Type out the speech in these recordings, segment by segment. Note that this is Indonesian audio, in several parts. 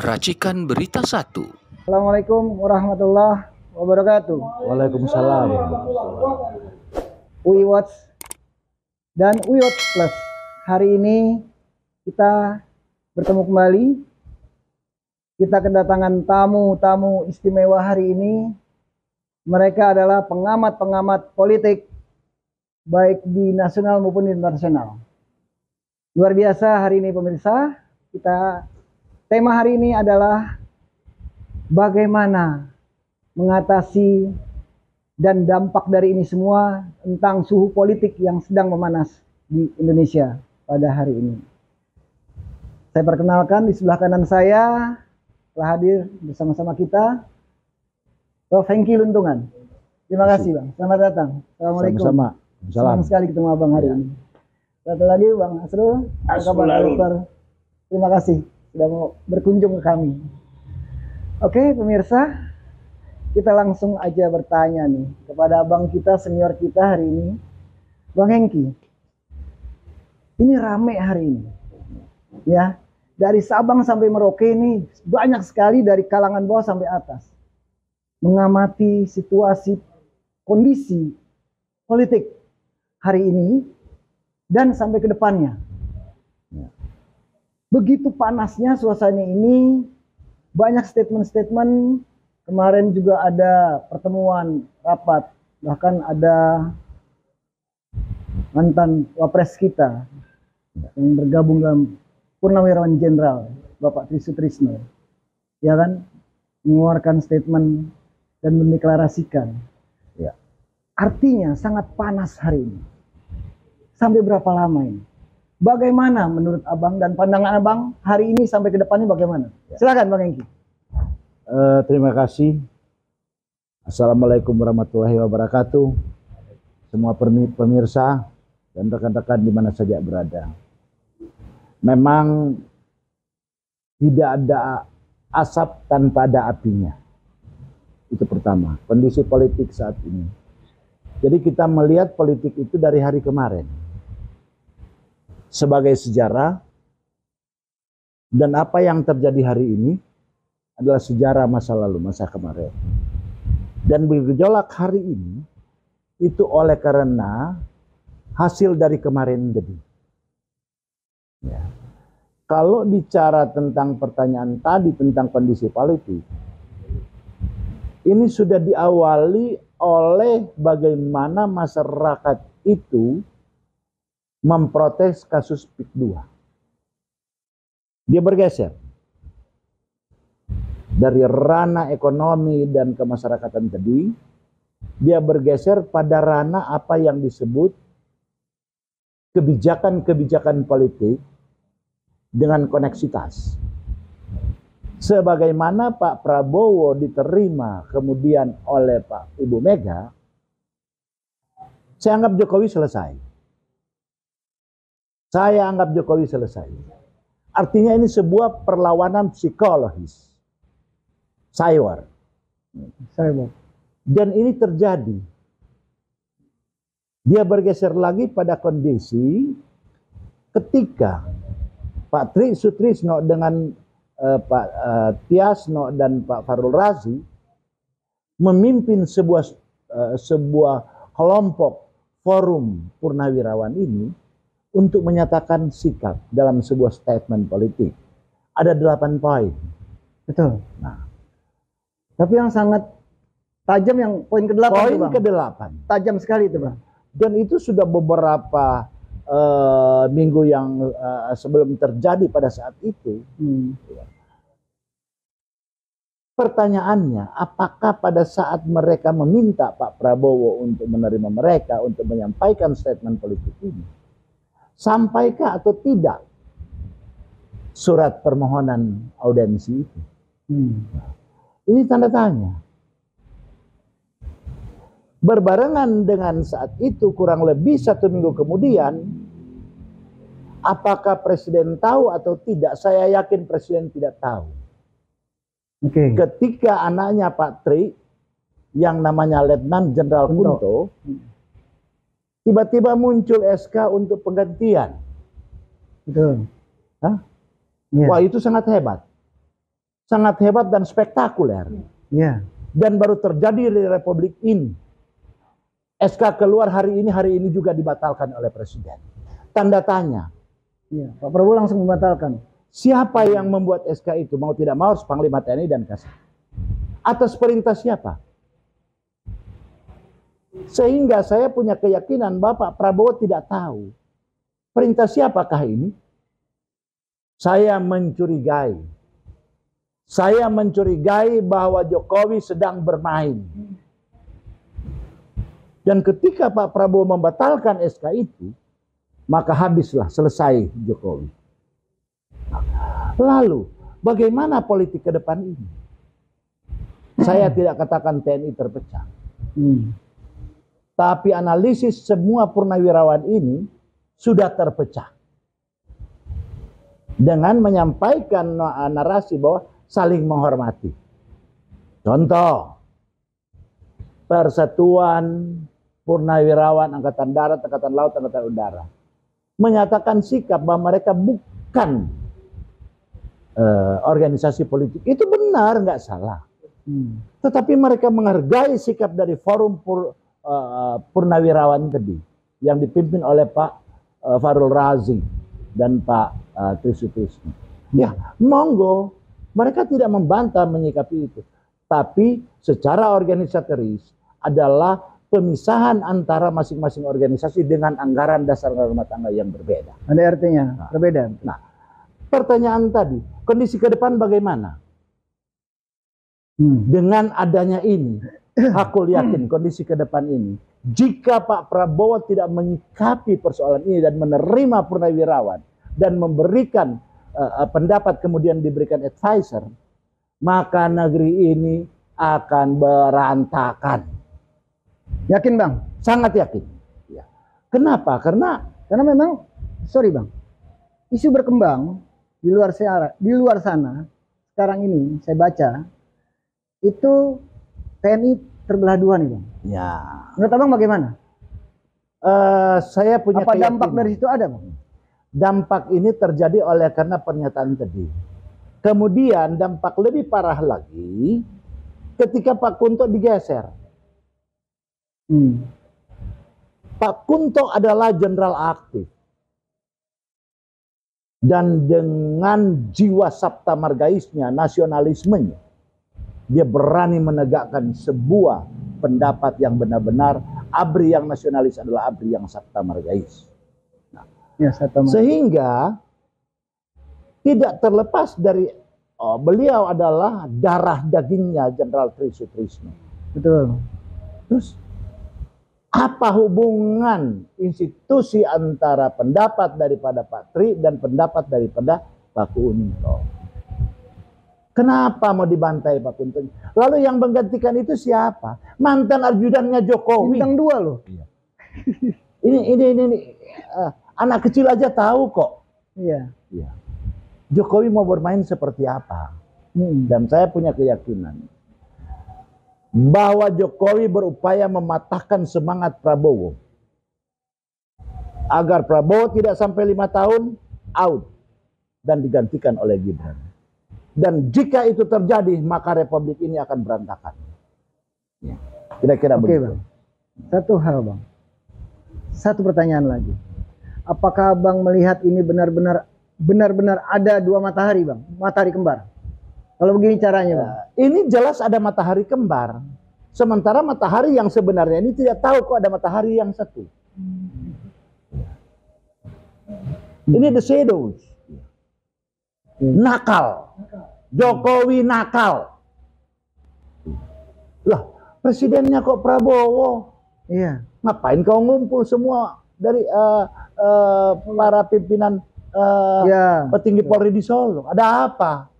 Racikan Berita 1. Assalamualaikum warahmatullahi wabarakatuh. Waalaikumsalam. Watch dan Watch Plus. Hari ini kita bertemu kembali. Kita kedatangan tamu-tamu istimewa hari ini. Mereka adalah pengamat-pengamat politik baik di nasional maupun internasional. Luar biasa hari ini pemirsa. Tema hari ini adalah bagaimana mengatasi dan dampak dari ini semua tentang suhu politik yang sedang memanas di Indonesia pada hari ini. Saya perkenalkan di sebelah kanan saya telah hadir bersama-sama kita Prof. Hengki Luntungan. Terima kasih Bang, selamat datang. Assalamualaikum. Sama-sama. Senang sekali ketemu Abang hari ini. Satu lagi Bang Asrul, apa kabar? Terima kasih sudah mau berkunjung ke kami. Oke pemirsa, kita langsung aja bertanya nih kepada abang kita, senior kita hari ini, Bang Hengki. Ini rame hari ini, ya, dari Sabang sampai Merauke ini banyak sekali dari kalangan bawah sampai atas mengamati situasi kondisi politik hari ini dan sampai ke depannya. Begitu panasnya suasana ini, banyak statement-statement. Kemarin juga ada pertemuan rapat, bahkan ada mantan wapres kita yang bergabung dalam Purnawirawan Jenderal, Bapak Tri Sutrisno, ya kan, mengeluarkan statement dan mendeklarasikan. Ya. Artinya sangat panas hari ini. Sampai berapa lama ini? Bagaimana menurut abang dan pandangan abang hari ini sampai ke depannya bagaimana? Silakan Bang Hengki. Terima kasih. Assalamualaikum warahmatullahi wabarakatuh. Semua pemirsa dan rekan-rekan di mana saja berada. Memang tidak ada asap tanpa ada apinya. Itu pertama, kondisi politik saat ini. Jadi kita melihat politik itu dari hari kemarin sebagai sejarah, dan apa yang terjadi hari ini adalah sejarah masa lalu, masa kemarin. Dan bergejolak hari ini itu oleh karena hasil dari kemarin jadi. Ya. Kalau bicara tentang pertanyaan tadi tentang kondisi politik, ini sudah diawali oleh bagaimana masyarakat itu memprotes kasus PIK 2. Dia bergeser dari ranah ekonomi dan kemasyarakatan tadi, dia bergeser pada ranah apa yang disebut kebijakan-kebijakan politik dengan koneksitas. Sebagaimana Pak Prabowo diterima kemudian oleh Pak Ibu Mega, saya anggap Jokowi selesai. Saya anggap Jokowi selesai. Artinya ini sebuah perlawanan psikologis. Cyber. Dan ini terjadi. Dia bergeser lagi pada kondisi ketika Pak Tri Sutrisno dengan Pak Tiasno dan Pak Farul Razi memimpin sebuah kelompok forum Purnawirawan ini untuk menyatakan sikap dalam sebuah statement politik. Ada 8 poin. Betul. Nah, tapi yang sangat tajam yang poin ke-8. Poin ke-8. Tajam sekali itu Bang. Dan itu sudah beberapa minggu yang sebelum terjadi pada saat itu. Pertanyaannya, apakah pada saat mereka meminta Pak Prabowo untuk menerima mereka, untuk menyampaikan statement politik ini, sampaikah atau tidak surat permohonan audiensi itu? Ini tanda tanya. Berbarengan dengan saat itu kurang lebih 1 minggu kemudian, apakah Presiden tahu atau tidak? Saya yakin Presiden tidak tahu. Ketika anaknya Pak Tri, yang namanya Letnan Jenderal Kunto, tiba-tiba muncul SK untuk penggantian. Betul. Wah, itu sangat hebat. sangat hebat dan spektakuler. Ya. Dan baru terjadi di Republik ini. SK keluar hari ini juga dibatalkan oleh Presiden. Tanda tanya. Iya, Pak Prabowo langsung membatalkan. Siapa yang membuat SK itu? Mau tidak mau harus Panglima TNI dan Kasat. Atas perintah siapa? Sehingga saya punya keyakinan Bapak Prabowo tidak tahu. Perintah siapakah ini? Saya mencurigai. Saya mencurigai bahwa Jokowi sedang bermain. Dan ketika Pak Prabowo membatalkan SK itu, maka habislah, selesai Jokowi. Lalu, bagaimana politik ke depan ini? Saya tidak katakan TNI terpecah. Tapi analisis semua purnawirawan ini sudah terpecah. Dengan menyampaikan narasi bahwa saling menghormati. Contoh, Persatuan Purnawirawan Angkatan Darat, Angkatan Laut, Angkatan Udara menyatakan sikap bahwa mereka bukan organisasi politik. Itu benar, nggak salah. Tetapi mereka menghargai sikap dari forum Purnawirawan tadi yang dipimpin oleh Pak Fahrul Razi dan Pak Trisutrisno. Ya, monggo. Mereka tidak membantah menyikapi itu. Tapi secara organisatoris adalah pemisahan antara masing-masing organisasi dengan anggaran dasar rumah tangga yang berbeda. Ada artinya berbeda. Nah, pertanyaan tadi, kondisi ke depan bagaimana? Dengan adanya ini, aku yakin kondisi ke depan ini, jika Pak Prabowo tidak menyikapi persoalan ini dan menerima purnawirawan dan memberikan pendapat kemudian diberikan advisor, maka negeri ini akan berantakan. Yakin Bang? Sangat yakin. Ya. Kenapa? Karena memang, sorry Bang, isu berkembang di luar sana sekarang ini saya baca itu TNI terbelah dua nih Bang. Ya. Menurut Abang bagaimana? Saya punya apa dampak dari situ ada Bang? Dampak ini terjadi oleh karena pernyataan tadi. Kemudian dampak lebih parah lagi ketika Pak Kunto digeser. Pak Kunto adalah jenderal aktif. Dan dengan jiwa sabta margaisnya, nasionalismenya, dia berani menegakkan sebuah pendapat yang benar-benar ABRI yang nasionalis adalah ABRI yang sabta margais. Nah, ya, sehingga tidak terlepas dari beliau adalah darah dagingnya Jenderal Trisutrisno. Betul. Terus apa hubungan institusi antara pendapat daripada Pak Tri dan pendapat daripada Pak Kunto? Kenapa mau dibantai Pak Kunto? Lalu yang menggantikan itu siapa? Mantan ajudannya Jokowi. Bintang 2 loh. Ini anak kecil aja tahu kok. Iya. Jokowi mau bermain seperti apa? Dan saya punya keyakinan bahwa Jokowi berupaya mematahkan semangat Prabowo agar Prabowo tidak sampai 5 tahun out dan digantikan oleh Gibran. Dan jika itu terjadi maka Republik ini akan berantakan. Kira-kira begitu. Bang. Satu hal Bang, satu pertanyaan lagi. Apakah Bang melihat ini benar-benar ada dua matahari Bang, matahari kembar? Kalau begini caranya Bang. Ini jelas ada matahari kembar. Sementara matahari yang sebenarnya ini tidak tahu kok ada matahari yang satu. Ini the shadows. Nakal. Jokowi nakal. Lah, presidennya kok Prabowo? Iya. Ngapain kau ngumpul semua dari para pimpinan petinggi Polri di Solo? Ada apa?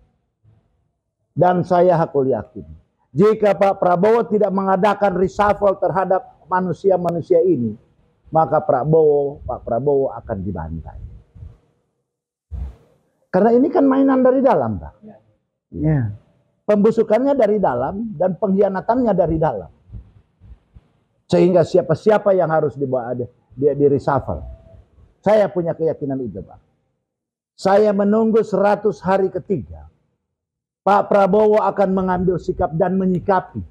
Dan saya hakul yakin, jika Pak Prabowo tidak mengadakan reshuffle terhadap manusia-manusia ini, maka Pak Prabowo akan dibantai. Karena ini kan mainan dari dalam, Pak. Ya. Pembusukannya dari dalam dan pengkhianatannya dari dalam. Sehingga siapa-siapa yang harus dibawa di reshuffle. Saya punya keyakinan itu, Pak. Saya menunggu 100 hari ketiga. Pak Prabowo akan mengambil sikap dan menyikapi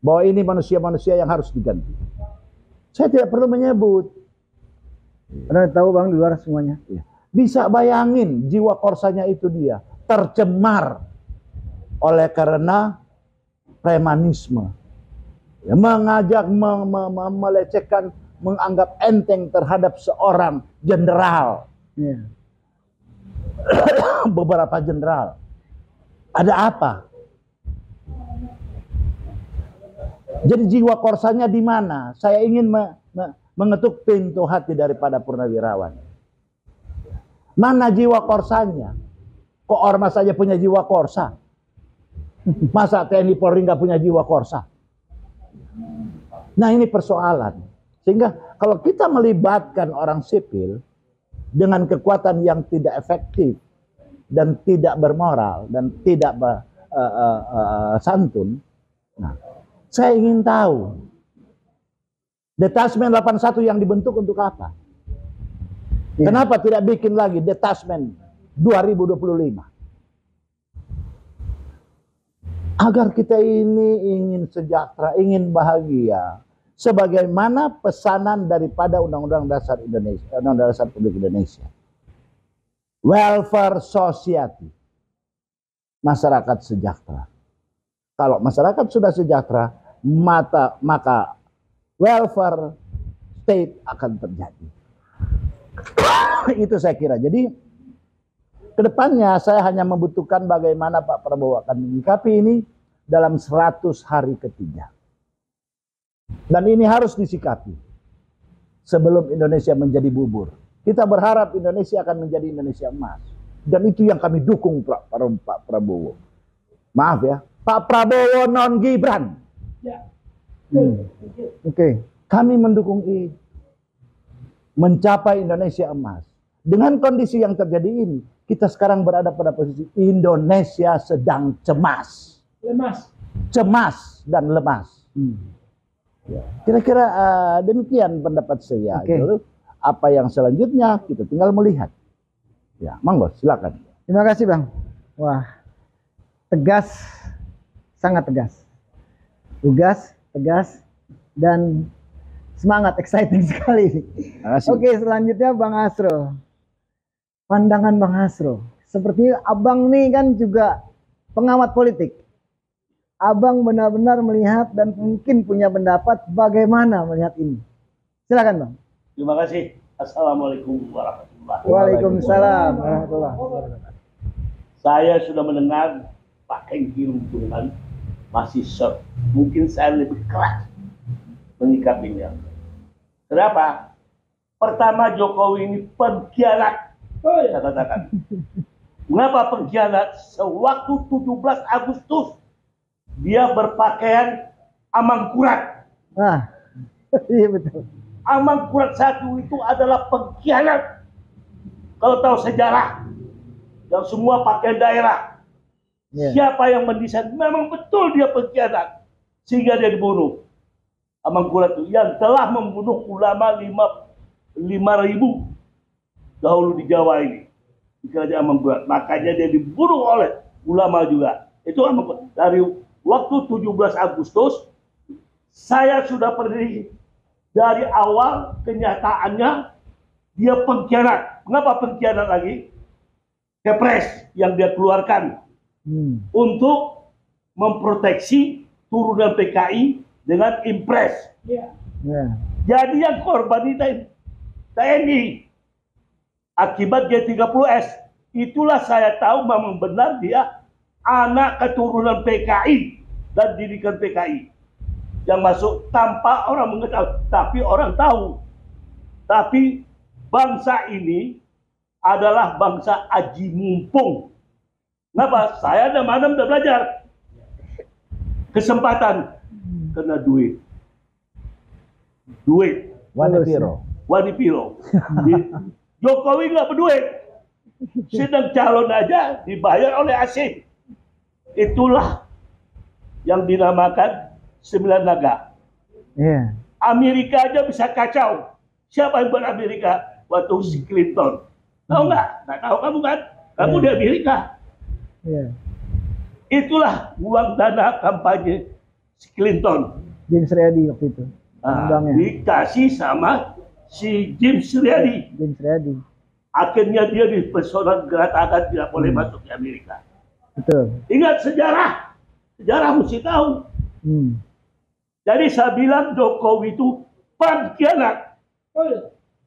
bahwa ini manusia-manusia yang harus diganti. Saya tidak perlu menyebut. Anda tahu Bang di luar semuanya. Bisa bayangin jiwa korsanya itu dia tercemar oleh karena premanisme. Ya, mengajak, melecehkan, menganggap enteng terhadap seorang jenderal. Ya. Beberapa jenderal. Ada apa? Jadi jiwa korsanya di mana? Saya ingin mengetuk pintu hati daripada purnawirawan. Mana jiwa korsanya? Kok ormas saja punya jiwa korsa? Masa TNI Polri nggak punya jiwa korsa? Nah ini persoalan. Sehingga kalau kita melibatkan orang sipil dengan kekuatan yang tidak efektif dan tidak bermoral dan tidak santun, nah, saya ingin tahu Detasmen 81 yang dibentuk untuk apa? Ya. Kenapa tidak bikin lagi Detasmen 2025? Agar kita ini ingin sejahtera, ingin bahagia. Sebagaimana pesanan daripada Undang-Undang Dasar Indonesia, Undang-Undang Dasar Republik Indonesia. Welfare society. Masyarakat sejahtera. Kalau masyarakat sudah sejahtera, maka welfare state akan terjadi. Itu saya kira. Jadi kedepannya saya hanya membutuhkan bagaimana Pak Prabowo akan menyikapi ini dalam 100 hari ketiga. Dan ini harus disikapi sebelum Indonesia menjadi bubur. Kita berharap Indonesia akan menjadi Indonesia emas. Dan itu yang kami dukung Pak Prabowo. Maaf ya, Pak Prabowo non Gibran. Ya. Oke. Kami mendukung ini. Mencapai Indonesia emas. Dengan kondisi yang terjadi ini, kita sekarang berada pada posisi Indonesia sedang cemas. Lemas. Cemas dan lemas. Kira-kira demikian pendapat saya. Gitu. Apa yang selanjutnya kita tinggal melihat. Ya, monggo silakan. Terima kasih Bang. Wah, tegas, sangat tegas. Tugas, tegas, dan semangat, exciting sekali. Oke, selanjutnya Bang Hasro. Pandangan Bang Hasro. Seperti Abang nih kan juga pengamat politik. Abang benar-benar melihat dan mungkin punya pendapat bagaimana melihat ini. Silakan Bang. Terima kasih. Assalamualaikum warahmatullahi wabarakatuh. Waalaikumsalam warahmatullahi wabarakatuh. Saya sudah mendengar Pak Hengki Lumpunan masih shock. Mungkin saya lebih keras menyikapinya. Kenapa? Pertama, Jokowi ini pengkhianat. Saya katakan. Mengapa pengkhianat? Sewaktu 17 Agustus dia berpakaian Amangkurat. Nah, iya betul. Amangkurat 1 itu adalah pengkhianat. Kalau tahu sejarah, yang semua pakai daerah. Siapa yang mendesain? Memang betul dia pengkhianat. Sehingga dia dibunuh. Amangkurat itu yang telah membunuh ulama 5.000 dahulu di Jawa ini. Di kerajaan Amangkurat. Makanya dia dibunuh oleh ulama juga. Itu Amangkurat. Dari waktu 17 Agustus, saya sudah berdiri dari awal kenyataannya dia pengkhianat. Mengapa pengkhianat lagi? Kepres yang dia keluarkan untuk memproteksi turunan PKI dengan impres. Jadi yang korban itu TNI akibat G30S. Itulah saya tahu memang benar dia anak keturunan PKI dan didikan PKI yang masuk tanpa orang mengetahui, tapi orang tahu. Tapi bangsa ini adalah bangsa aji mumpung. Kenapa? Saya dan Madam sudah belajar. Kesempatan kena duit. Duit. Wanipiro. Jokowi nggak berduit. Sedang calon aja dibayar oleh asing. Itulah yang dinamakan 9 naga. Amerika aja bisa kacau. Siapa yang buat Amerika? Waktu si Clinton. Tahu nggak? Nggak tahu kamu kan? Kamu di Amerika. Itulah uang dana kampanye si Clinton. James Riyadi waktu itu. Dikasih sama si James Riyadi. James Riyadi. Akhirnya dia dipersoalkan gerakan tidak boleh masuk ke Amerika. Betul. Ingat sejarah. Sejarah mesti tahu. Jadi saya bilang Jokowi itu pengkhianat.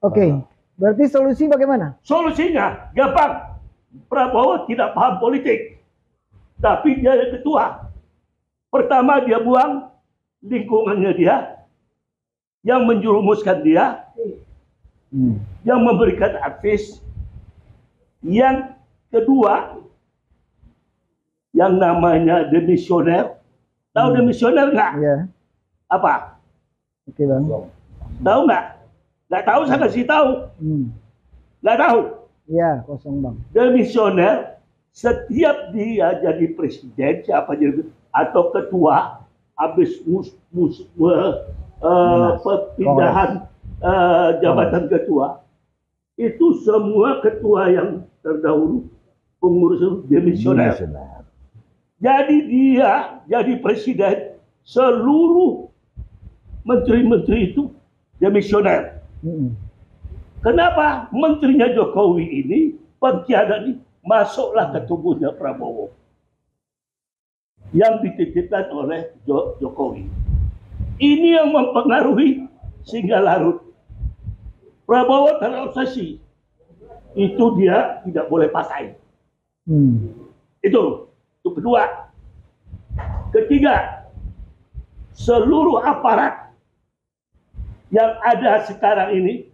Oke. Berarti solusi bagaimana? Solusinya gampang. Prabowo tidak paham politik. Tapi dia yang ketua. Pertama dia buang lingkungannya dia. Yang menjerumuskan dia. Yang memberikan advice. Yang kedua, yang namanya demisioner. Tahu demisioner nggak? Iya. Apa? Oke bang. Tahu nggak? Nggak tahu saya kasih tahu. Nggak tahu. Iya, kosong bang. Demisioner, setiap dia jadi presiden, siapa jadi atau ketua, habis perpindahan jabatan ketua, itu semua ketua yang terdahulu pengurus demisioner. Jadi dia jadi presiden, seluruh menteri-menteri itu demisioner. Kenapa menterinya Jokowi ini pengkhianat ini masuklah ke tubuhnya Prabowo yang dititipkan oleh Jokowi. Ini yang mempengaruhi sehingga larut. Prabowo terobsesi. Itu dia tidak boleh pakai. Itu kedua. Ketiga, seluruh aparat yang ada sekarang ini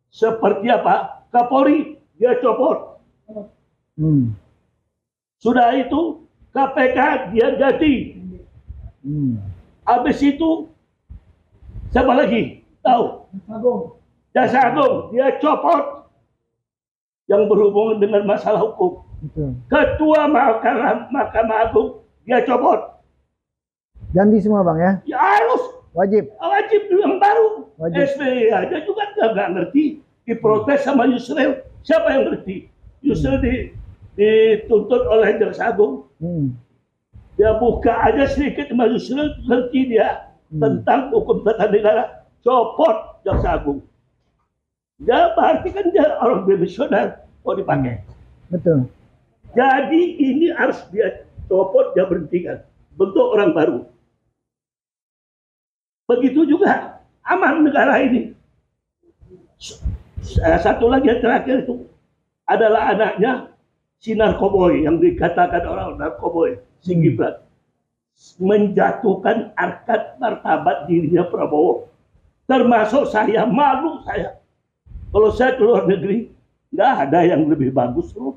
seperti apa? Kapolri dia copot. Sudah itu KPK dia ganti. Habis itu siapa lagi? Tahu? Jaksa Agung dia copot yang berhubungan dengan masalah hukum. Ketua Mahkamah Agung dia copot. Ganti semua bang ya? Ya harus. Wajib. Wajib yang baru. Wajib. SBY aja juga nggak ngerti. Diprotes sama Yusril. Siapa yang ngerti? Yusril dituntut oleh Jaksa Agung. Dia buka aja sedikit sama Yusril, ngerti dia tentang hukum tata negara. Copot Jaksa Agung. Ya berarti kan dia orang demisioner mau dipakai. Betul. Jadi ini harus dia copot, dia berhentikan. Bentuk orang baru. Begitu juga aman negara ini. Satu lagi yang terakhir itu adalah anaknya si narkoboy yang dikatakan orang narkoboy, si Gibran. Menjatuhkan harkat martabat dirinya Prabowo. Termasuk saya, malu saya. Kalau saya keluar negeri, nggak ada yang lebih bagus loh.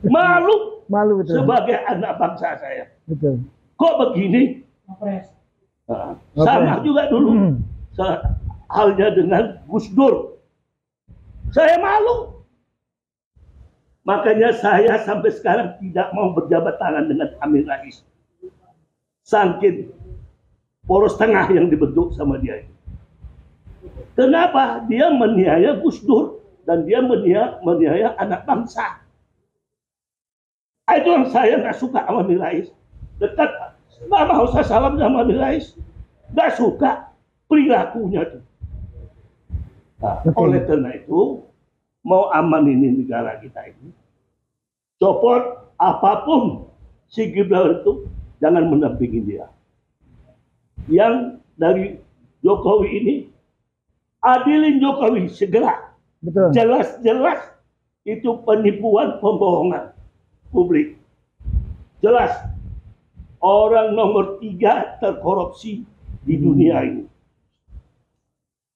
Malu, betul. Sebagai anak bangsa saya. Betul. Kok begini? Sama juga dulu. Halnya dengan Gus Dur. Saya malu. Makanya saya sampai sekarang tidak mau berjabat tangan dengan Amin Rais. Saking poros tengah yang dibentuk sama dia. Kenapa? Dia meniaya Gus Dur dan dia meniaya anak bangsa. Itu yang saya nggak suka sama Amin Rais. Dekat, nggak mau saya salam sama Amin Rais. Nggak suka perilakunya tuh. Nah, oleh karena itu, mau aman ini negara kita ini, copot apapun si Gibran itu, jangan mendampingi dia. Yang dari Jokowi ini, adilin Jokowi segera. Betul. Jelas-jelas itu penipuan, pembohongan publik. Jelas orang nomor 3 terkorupsi di dunia ini.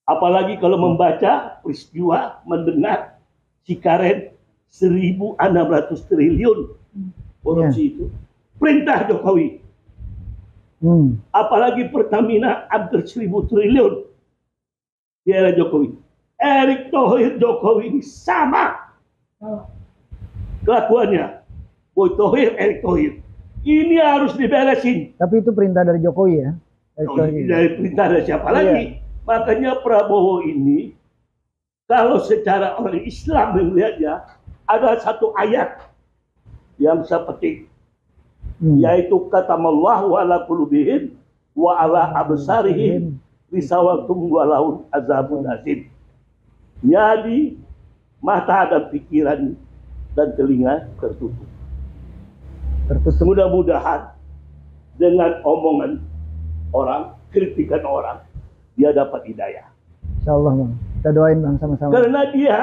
Apalagi kalau membaca peristiwa, mendengar si Karen 1.600 triliun korupsi itu. Perintah Jokowi. Apalagi Pertamina hampir 1.000 triliun di era Jokowi. Erick Thohir Jokowi ini sama kelakuannya. Boy Thohir, Erick Thohir. Ini harus diberesin. Tapi itu perintah dari Jokowi ya? Dari perintah dari siapa lagi? Makanya Prabowo ini, kalau secara orang Islam melihatnya, ada satu ayat yang saya petik. yaitu katamallahu ala qulubihim wa ala absarihim risawatum walahum azabun azim. Jadi mata dan pikiran dan telinga tertutup. Mudah-mudahan dengan omongan orang, kritikan orang, dia dapat hidayah. Insyaallah Bang. Kita doain Bang sama-sama. Karena dia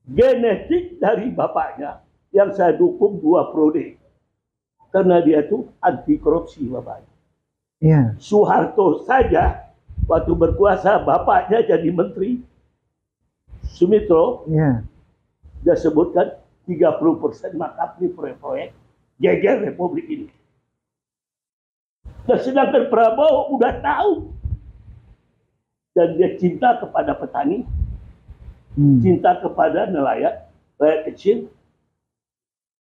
genetik dari bapaknya yang saya dukung 2 periode. Karena dia tuh anti korupsi bapaknya. Iya. Soeharto saja waktu berkuasa bapaknya jadi menteri. Sumitro, Iya. dia sebutkan 30% makap di proyek-proyek geger Republik ini. Dan sedangkan Prabowo udah tahu. Dan dia cinta kepada petani, cinta kepada nelayan, rakyat kecil.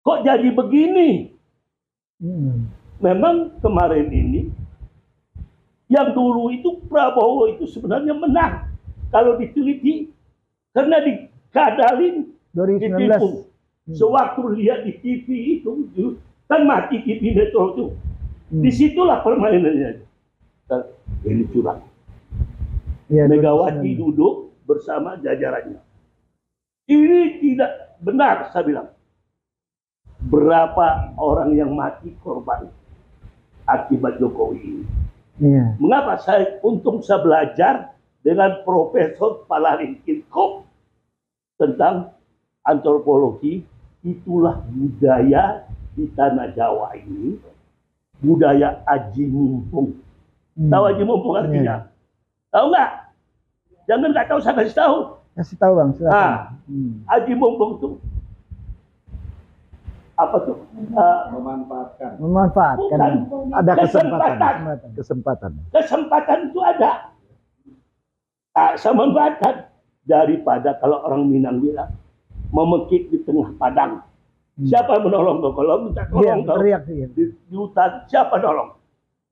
Kok jadi begini? Memang kemarin ini, yang dulu itu Prabowo itu sebenarnya menang. Kalau diteliti, karena dikadalin, 2019. ditipu. Sewaktu lihat di TV itu, kan mati TV Metro itu. Disitulah permainannya. Ini curang. Ya, Megawati duduk bersama jajarannya. Ini tidak benar, saya bilang. Berapa orang yang mati korban akibat Jokowi ini? Iya. Mengapa saya belajar dengan Profesor Palarin Kirkop tentang antropologi, itulah budaya di tanah Jawa ini, budaya aji mumpung. Tahu aji mumpung artinya? Tahu nggak? Jangan nggak tahu, saya kasih tahu. Kasih tahu Bang, silakan. Aji mumpung itu apa tuh? Memanfaatkan. Memanfaatkan. Bukan. Ada Kesempatan. Kesempatan itu ada. Saya memanfaatkan. Daripada kalau orang Minang bilang memekik di tengah padang. Siapa yang menolong kau? Kalau minta tolong kau di hutan, siapa nolong?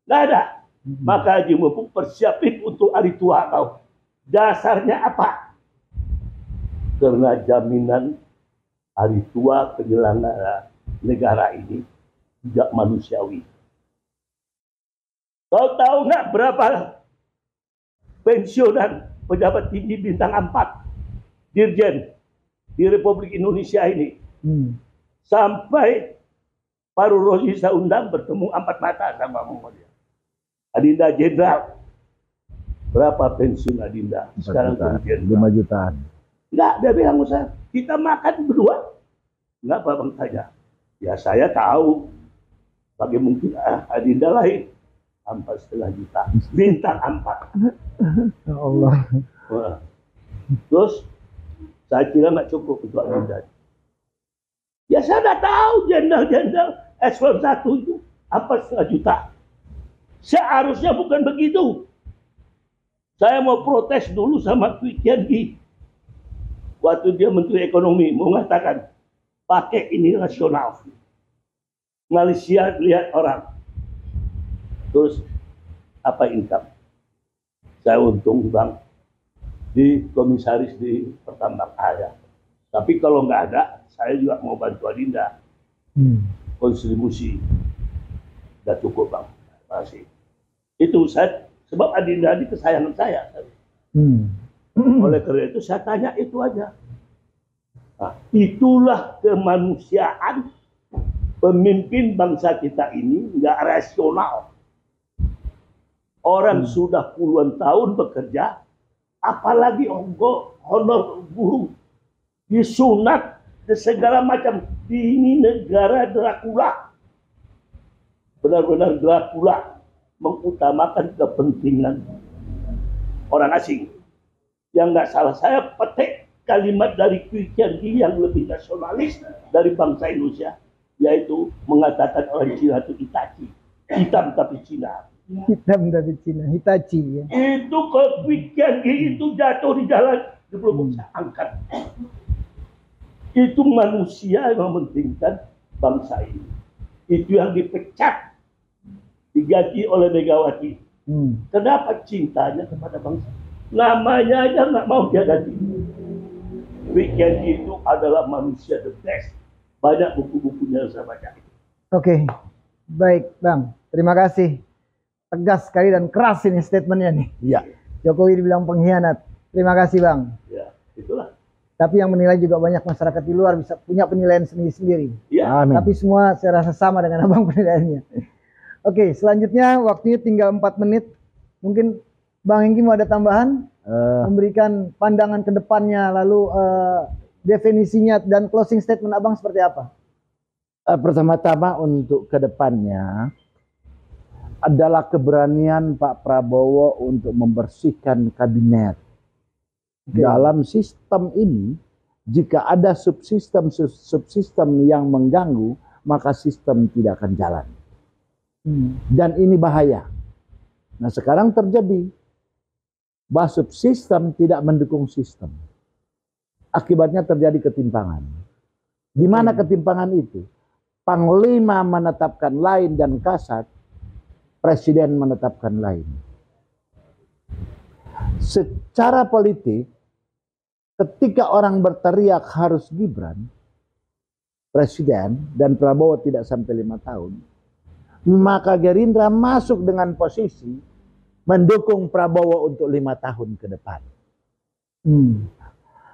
Nggak ada. Maka Haji Mumpung persiapin untuk hari tua kau. Dasarnya apa? Karena jaminan hari tua penyelenggara negara ini tidak manusiawi. Kau tahu nggak berapa pensiunan pejabat tinggi bintang 4 dirjen di Republik Indonesia ini? Sampai Paru Rozi saya undang bertemu 4 mata sama Muhammadiyah. Adinda Jenderal. Berapa pensiun Adinda? Sekarang 5 jutaan. Enggak, dia bilang saya, kita makan berdua. Enggak apa Bang saja. Ya saya tahu. Bagi mungkin Adinda lain. 4,5 juta. Bintang 4. Ya Allah. Wah. Terus saya kira nggak cukup untuk Adinda. Ya saya udah tahu jenderal-jenderal eselon 1 itu 4,5 juta. Seharusnya bukan begitu. Saya mau protes dulu sama Kwi Kian Gi. Waktu dia Menteri Ekonomi mengatakan pakai ini rasional. Malaysia lihat orang. Terus apa income? Saya untung Bang di komisaris di Pertambak ada. Tapi kalau nggak ada, saya juga mau bantu Adinda. Kontribusi. Udah cukup Bang. Terima kasih. Itu saya, sebab Adinda ini kesayangan saya. Oleh karena itu saya tanya itu aja. Nah, itulah kemanusiaan pemimpin bangsa kita ini nggak rasional. Orang sudah puluhan tahun bekerja, apalagi honor guru, disunat, segala macam. Ini negara Dracula. Benar-benar Dracula mengutamakan kepentingan orang asing. Yang nggak salah, saya petik kalimat dari Kwi Kian Gi yang lebih nasionalis dari bangsa Indonesia, yaitu mengatakan orang Cina itu Itachi, hitam tapi Cina. Hitam dari Cina, Hitachi ya. Itu kalau Kwi Kian Gi itu jatuh di jalan, di belum bisa angkat. Itu manusia yang mementingkan bangsa ini. Itu yang dipecat, diganti oleh Megawati. Kenapa cintanya kepada bangsa? Namanya aja nggak mau dia ganti. Kwi Kian Gi itu adalah manusia the best. Banyak buku-bukunya saya baca. Oke, baik Bang. Terima kasih. Tegas sekali dan keras ini statementnya nih. Iya. Jokowi dibilang pengkhianat. Terima kasih Bang. Ya, itulah. Tapi yang menilai juga banyak masyarakat di luar bisa punya penilaian sendiri-sendiri. Ya. Amin. Tapi semua saya rasa sama dengan Abang penilaiannya. Oke, selanjutnya waktunya tinggal 4 menit. Mungkin Bang Hengki mau ada tambahan? Memberikan pandangan ke depannya, lalu definisinya dan closing statement Abang seperti apa? Pertama-tama untuk kedepannya adalah keberanian Pak Prabowo untuk membersihkan kabinet. Dalam sistem ini, jika ada subsistem yang mengganggu, maka sistem tidak akan jalan. Dan ini bahaya. Nah, sekarang terjadi bahwa subsistem tidak mendukung sistem. Akibatnya terjadi ketimpangan. Di mana ketimpangan itu? Panglima menetapkan lain dan Kasat, Presiden menetapkan lain. Secara politik, ketika orang berteriak harus Gibran, Presiden, dan Prabowo tidak sampai 5 tahun, maka Gerindra masuk dengan posisi mendukung Prabowo untuk 5 tahun ke depan.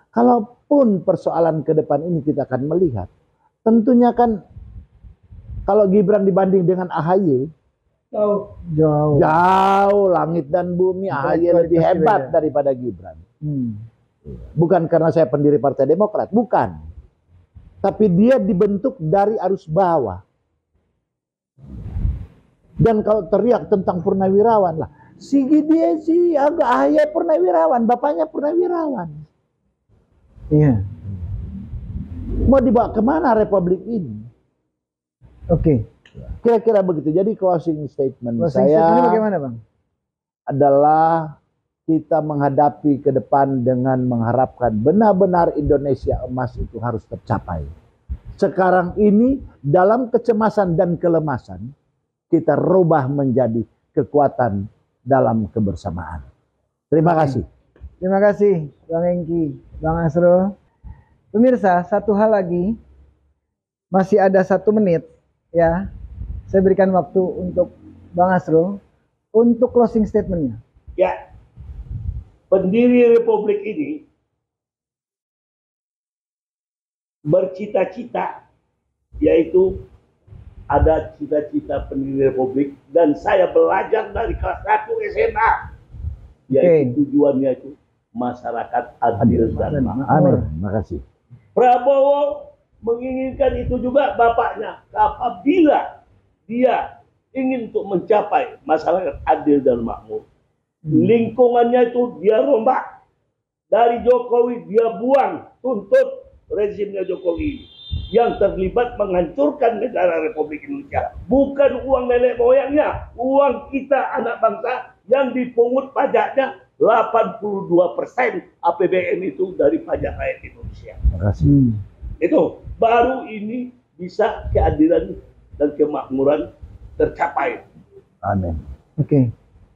Kalaupun persoalan ke depan ini kita akan melihat, tentunya kan kalau Gibran dibanding dengan AHY, jauh langit dan bumi. AHY lebih hebat daripada Gibran. Bukan karena saya pendiri Partai Demokrat, bukan. Tapi dia dibentuk dari arus bawah. Dan kalau teriak tentang purnawirawan lah, dia sih agak AHY purnawirawan, bapaknya purnawirawan. Iya. Mau dibawa kemana republik ini? Oke. Kira-kira begitu. Jadi closing statement Closing saya statement bagaimana Bang? adalah kita menghadapi ke depan dengan mengharapkan benar-benar Indonesia emas itu harus tercapai. Sekarang ini dalam kecemasan dan kelemasan, kita rubah menjadi kekuatan dalam kebersamaan. Terima kasih. Terima kasih Bang Hengki, Bang Asrul. Pemirsa, satu hal lagi, masih ada 1 menit ya. Saya berikan waktu untuk Bang Asrul untuk closing statementnya. Ya, pendiri republik ini bercita-cita, yaitu ada cita-cita pendiri republik, dan saya belajar dari kelas 1 SMA, yaitu tujuannya itu masyarakat adil dan makmur. Amin. Terima kasih. Prabowo menginginkan itu juga bapaknya, apabila dia ingin untuk mencapai masyarakat adil dan makmur. Lingkungannya itu dia rombak. Dari Jokowi dia buang, tuntut rezimnya Jokowi yang terlibat menghancurkan negara Republik Indonesia. Bukan uang nenek moyangnya, uang kita anak bangsa yang dipungut pajaknya 82% APBN itu dari pajak rakyat Indonesia. Terima kasih. Itu baru ini bisa keadilan dan kemakmuran tercapai. Amin. Oke.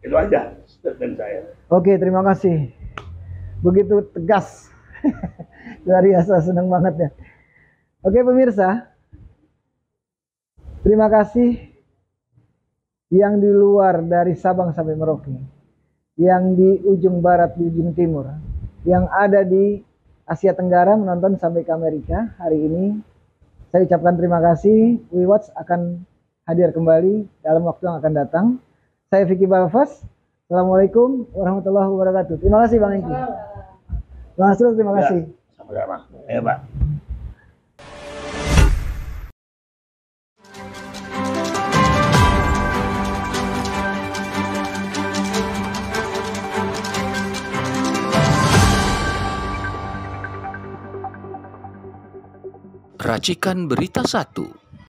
Itu aja statement saya. Oke, terima kasih. Begitu tegas. Luar biasa, senang banget ya. Oke pemirsa, terima kasih yang di luar dari Sabang sampai Merauke, yang di ujung barat, di ujung timur, yang ada di Asia Tenggara menonton sampai ke Amerika hari ini. Saya ucapkan terima kasih. WeWatch akan hadir kembali dalam waktu yang akan datang. Saya Vicky Balfas. Assalamualaikum warahmatullahi wabarakatuh. Terima kasih Bang Hengki. Bang Asrul, terima kasih. Sama-sama. Ya, Pak. Racikan Berita 1.